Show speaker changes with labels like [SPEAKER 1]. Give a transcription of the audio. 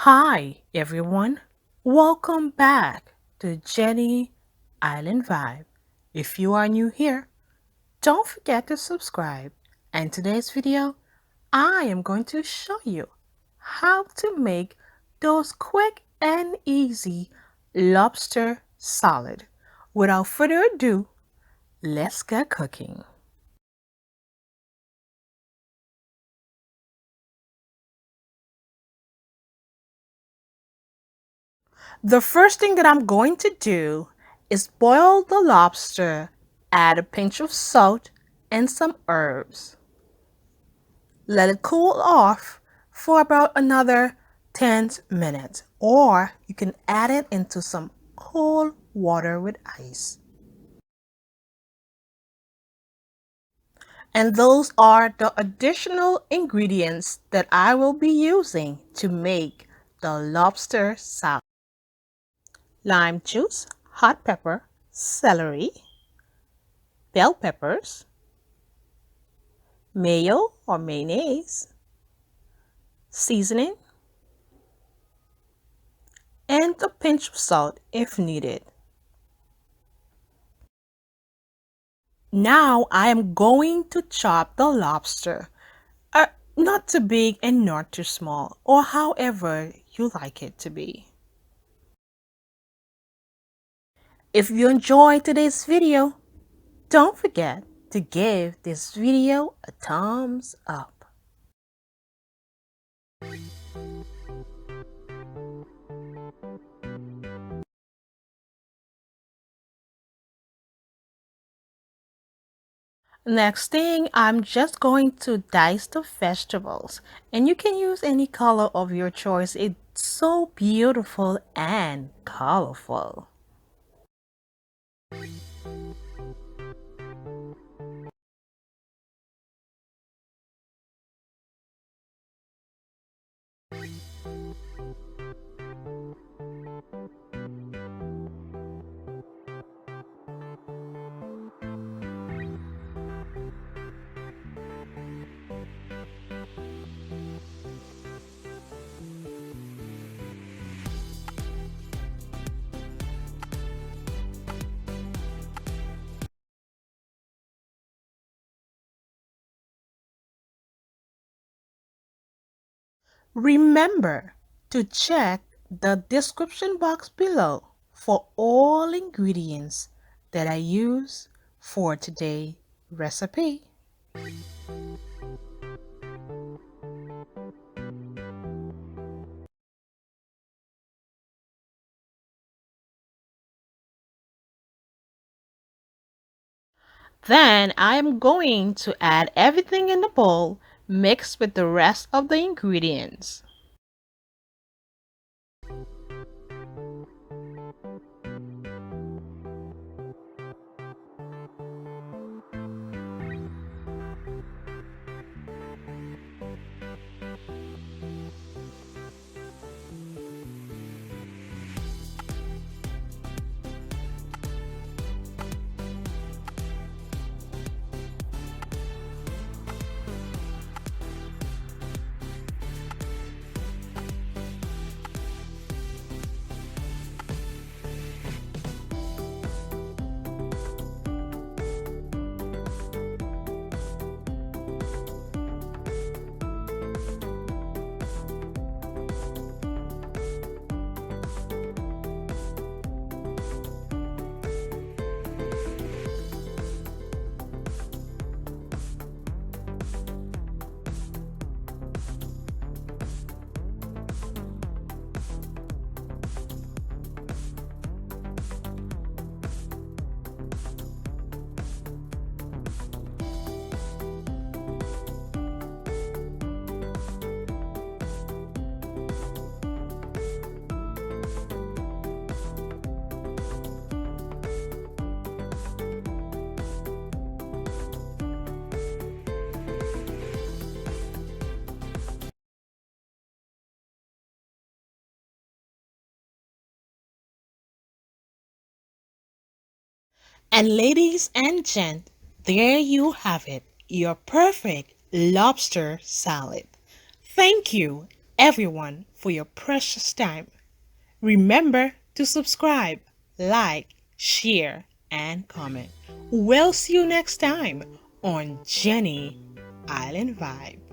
[SPEAKER 1] Hi, everyone. Welcome back to Jenny Island Vibe. If you are new here, don't forget to subscribe. And today's video, I am going to show you how to make those quick and easy lobster salad. Without further ado, let's get cooking. The first thing that I'm going to do is boil the lobster, add a pinch of salt and some herbs. Let it cool off for about another 10 minutes, or you can add it into some cold water with ice. And those are the additional ingredients that I will be using to make the lobster salad. Lime juice, hot pepper, celery, bell peppers, mayo or mayonnaise, seasoning, and a pinch of salt if needed. Now I am going to chop the lobster, not too big and not too small, or however you like it to be. If you enjoyed today's video, don't forget to give this video a thumbs up. Next thing, I'm just going to dice the vegetables, and you can use any color of your choice. It's so beautiful and colorful. Remember to check the description box below for all ingredients that I use for today's recipe. Then I am going to add everything in the bowl mixed with the rest of the ingredients. And ladies and gents, there you have it, your perfect lobster salad. Thank you everyone for your precious time. Remember to subscribe, like, share, and comment. We'll see you next time on Jenny Island Vibe.